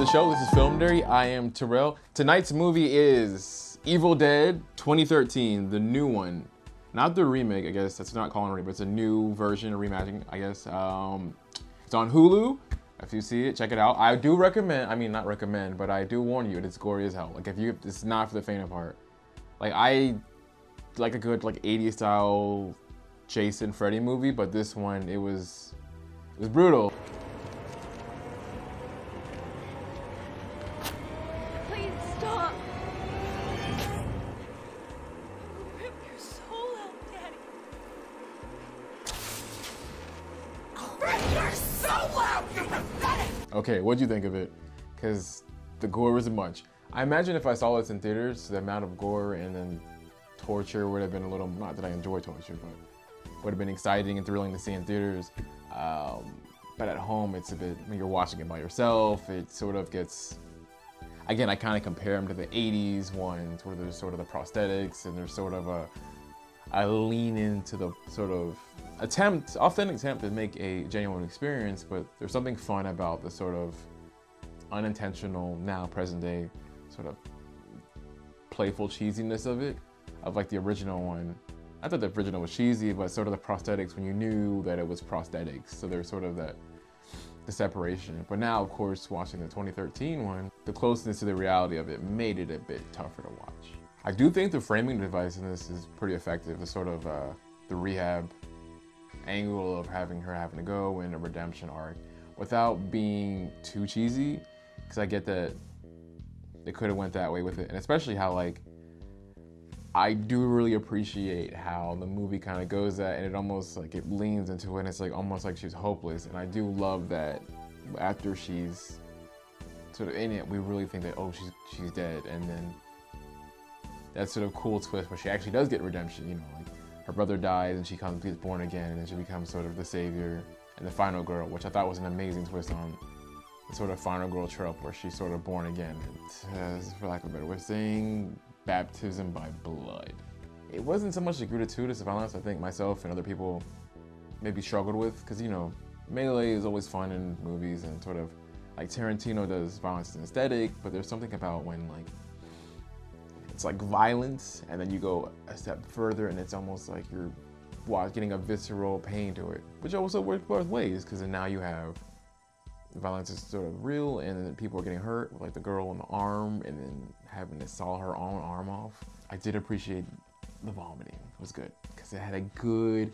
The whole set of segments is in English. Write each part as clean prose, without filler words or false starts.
the show. This is Film Dairy. I am Terrell. Tonight's movie is Evil Dead 2013, the new one. Not the remake, I guess. That's not calling it a remake, but it's a new version, a reimagining, I guess. It's on Hulu. If you see it, check it out. I do recommend, not recommend, but I do warn you, it's gory as hell. Like, it's not for the faint of heart. Like, I like a good, 80s style Jason Freddy movie, but this one, it was brutal. Please stop. Rip your soul out, Daddy. Rip your soul out, you pathetic! Okay, what'd you think of it? Because the gore was a bunch. I imagine if I saw this in theaters, the amount of gore and then torture would have been a little, not that I enjoy torture, but would have been exciting and thrilling to see in theaters. But at home, it's a bit, when you're watching it by yourself, it sort of gets, again, I kind of compare them to the 80s ones where there's sort of the prosthetics and there's sort of a lean into the sort of authentic attempt to make a genuine experience, but there's something fun about the sort of unintentional, now present day, sort of playful cheesiness of it, of like the original one. I thought the original was cheesy, but sort of the prosthetics when you knew that it was prosthetics. So there's sort of the separation. But now, of course, watching the 2013 one, the closeness to the reality of it made it a bit tougher to watch. I do think the framing device in this is pretty effective. The sort of the rehab angle of having to go in a redemption arc without being too cheesy, because I get that they could have went that way with it, and especially how I do really appreciate how the movie kind of goes that, and it almost it leans into it, and it's almost like she's hopeless. And I do love that after she's sort of in it, we really think that, oh, she's dead, and then that sort of cool twist where she actually does get redemption. You know, her brother dies and she gets born again, and then she becomes sort of the savior and the final girl, which I thought was an amazing twist on the sort of final girl trope where she's sort of born again. And, for lack of a better way of saying, baptism by blood. It wasn't so much the gratuitous violence I think myself and other people maybe struggled with, because melee is always fun in movies, and sort of Tarantino does violence and aesthetic, but there's something about when it's violence and then you go a step further and it's almost like you're getting a visceral pain to it, which also works both ways, because then now you have violence is sort of real, and then people are getting hurt, like the girl on the arm, and then having to saw her own arm off. I did appreciate the vomiting. It was good, because it had a good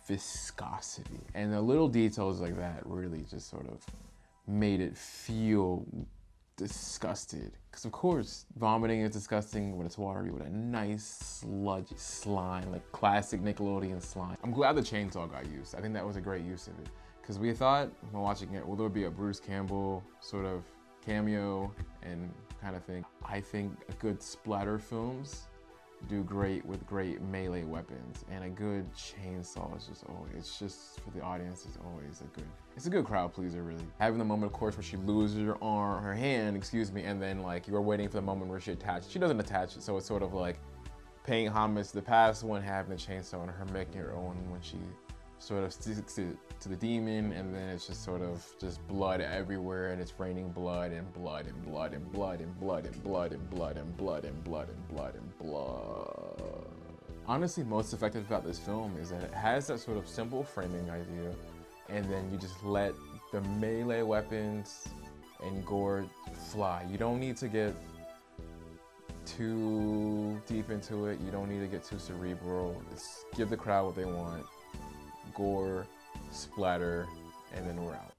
viscosity. And the little details like that really just sort of made it feel disgusted. Because of course, vomiting is disgusting when it's watery with a nice sludgy slime, like classic Nickelodeon slime. I'm glad the chainsaw got used. I think that was a great use of it. Because we thought, when watching it, well, there would be a Bruce Campbell sort of cameo and kind of thing. I think good splatter films do great with great melee weapons, and a good chainsaw is it's just for the audience, it's a good crowd pleaser, really. Having the moment, of course, where she loses her hand, and then you are waiting for the moment where she doesn't attach it, so it's sort of paying homage to the past one, having the chainsaw and her making her own when she sort of sticks it to the demon, and then it's just sort of blood everywhere, and it's raining blood and blood and blood and blood and blood and blood and blood and blood and blood and blood and blood. Honestly, most effective about this film is that it has that sort of simple framing idea, and then you just let the melee weapons and gore fly. You don't need to get too deep into it. You don't need to get too cerebral. Just give the crowd what they want. Gore, splatter, and then we're out.